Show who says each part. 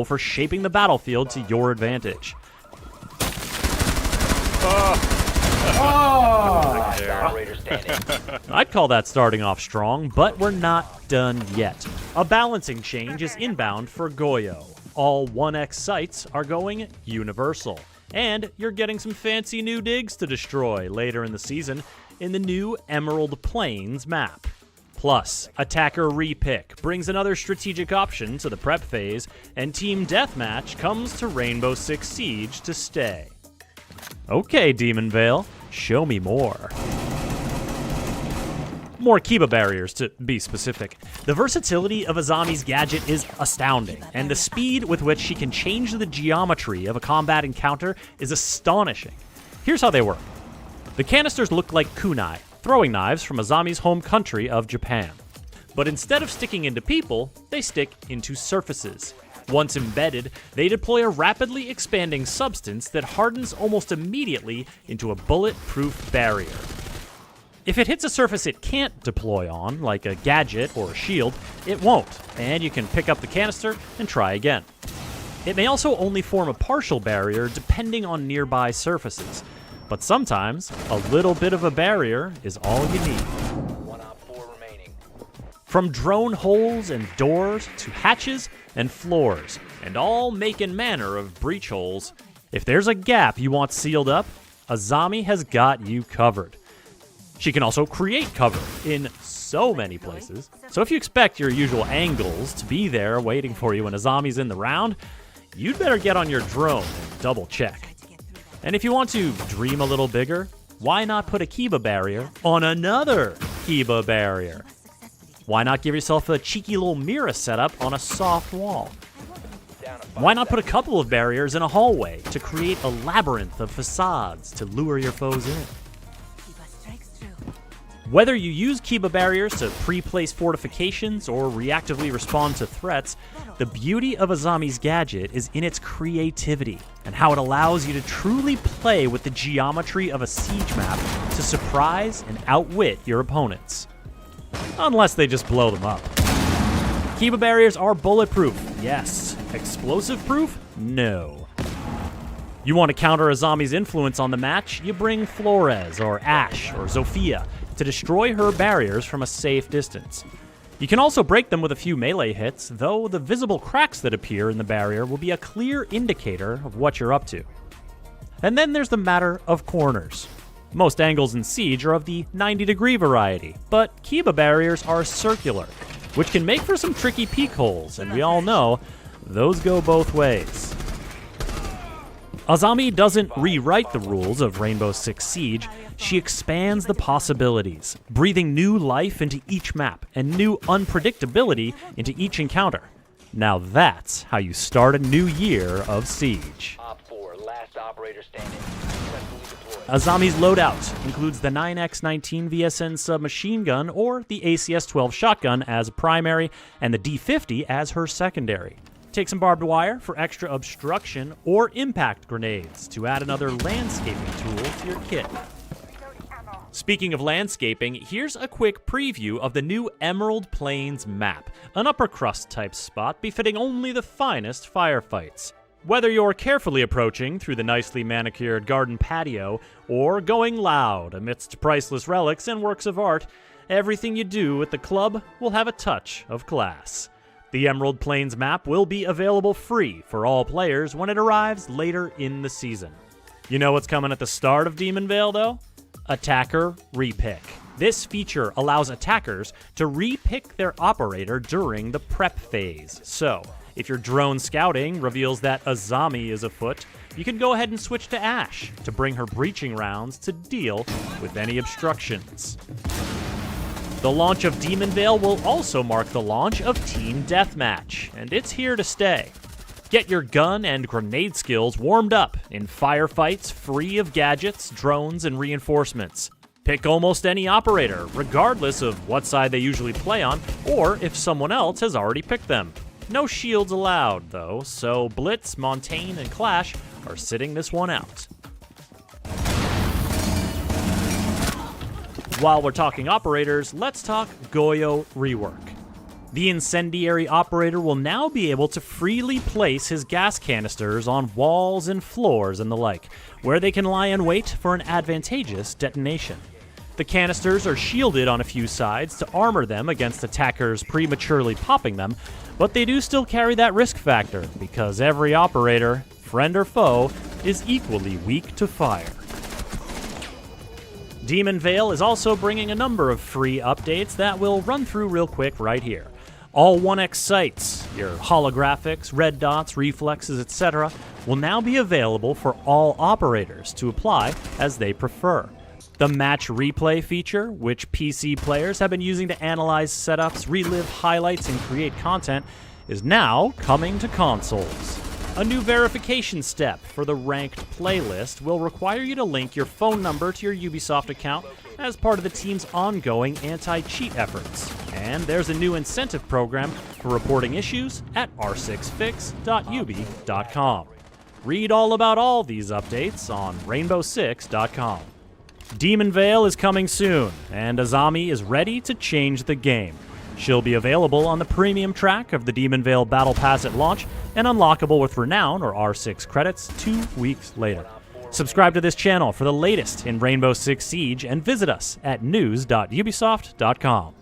Speaker 1: for shaping the battlefield to your advantage. I'd call that starting off strong, but we're not done yet. A balancing change is inbound for Goyo. All 1x sites are going universal, and you're getting some fancy new digs to destroy later in the season in the new Emerald Plains map. Plus, Attacker Repick brings another strategic option to the prep phase, and Team Deathmatch comes to Rainbow Six Siege to stay. Okay, Demon Vale, show me more. More Kiba barriers, to be specific. The versatility of Azami's gadget is astounding, and the speed with which she can change the geometry of a combat encounter is astonishing. Here's how they work. The canisters look like kunai, throwing knives from Azami's home country of Japan. But instead of sticking into people, they stick into surfaces. Once embedded, they deploy a rapidly expanding substance that hardens almost immediately into a bulletproof barrier. If it hits a surface it can't deploy on, like a gadget or a shield, it won't, and you can pick up the canister and try again. It may also only form a partial barrier depending on nearby surfaces, but sometimes a little bit of a barrier is all you need. From drone holes and doors to hatches and floors, and all make and manner of breach holes, if there's a gap you want sealed up, Azami has got you covered. She can also create cover in so many places, so if you expect your usual angles to be there waiting for you when Azami's in the round, you'd better get on your drone and double check. And if you want to dream a little bigger, why not put a Kiba barrier on another Kiba barrier? Why not give yourself a cheeky little mirror setup on a soft wall? Why not put a couple of barriers in a hallway to create a labyrinth of facades to lure your foes in? Whether you use Kiba barriers to pre-place fortifications or reactively respond to threats, the beauty of Azami's gadget is in its creativity and how it allows you to truly play with the geometry of a siege map to surprise and outwit your opponents. Unless they just blow them up. Kiba barriers are bulletproof, yes. Explosive proof? No. You want to counter Azami's influence on the match? You bring Flores or Ashe or Zofia to destroy her barriers from a safe distance. You can also break them with a few melee hits, though the visible cracks that appear in the barrier will be a clear indicator of what you're up to. And then there's the matter of corners. Most angles in Siege are of the 90-degree variety, but Kiba barriers are circular, which can make for some tricky peek holes, and we all know those go both ways. Azami doesn't rewrite the rules of Rainbow Six Siege, she expands the possibilities, breathing new life into each map and new unpredictability into each encounter. Now that's how you start a new year of Siege. Azami's loadout includes the 9x19 VSN submachine gun or the ACS-12 shotgun as a primary and the D50 as her secondary. Take some barbed wire for extra obstruction or impact grenades to add another landscaping tool to your kit. Speaking of landscaping, here's a quick preview of the new Emerald Plains map, an upper crust type spot befitting only the finest firefights. Whether you're carefully approaching through the nicely manicured garden patio or going loud amidst priceless relics and works of art, everything you do at the club will have a touch of class. The Emerald Plains map will be available free for all players when it arrives later in the season. You know what's coming at the start of Demon Vale, though? Attacker Repick. This feature allows attackers to repick their operator during the prep phase. So, if your drone scouting reveals that Azami is afoot, you can go ahead and switch to Ashe to bring her breaching rounds to deal with any obstructions. The launch of Demon Vale will also mark the launch of Team Deathmatch, and it's here to stay. Get your gun and grenade skills warmed up in firefights free of gadgets, drones, and reinforcements. Pick almost any operator, regardless of what side they usually play on, or if someone else has already picked them. No shields allowed, though, so Blitz, Montaigne, and Clash are sitting this one out. While we're talking operators, let's talk Goyo rework. The incendiary operator will now be able to freely place his gas canisters on walls and floors and the like, where they can lie in wait for an advantageous detonation. The canisters are shielded on a few sides to armor them against attackers prematurely popping them, but they do still carry that risk factor, because every operator, friend or foe, is equally weak to fire. Demon Veil is also bringing a number of free updates that we'll run through real quick right here. All 1x sights, your holographics, red dots, reflexes, etc., will now be available for all operators to apply as they prefer. The Match Replay feature, which PC players have been using to analyze setups, relive highlights, and create content, is now coming to consoles. A new verification step for the ranked playlist will require you to link your phone number to your Ubisoft account as part of the team's ongoing anti-cheat efforts. And there's a new incentive program for reporting issues at r6fix.ubi.com. Read all about all these updates on rainbow6.com. Demon Veil is coming soon, and Azami is ready to change the game. She'll be available on the premium track of the Demon Veil Battle Pass at launch and unlockable with Renown or R6 credits 2 weeks later. Subscribe to this channel for the latest in Rainbow Six Siege and visit us at news.ubisoft.com.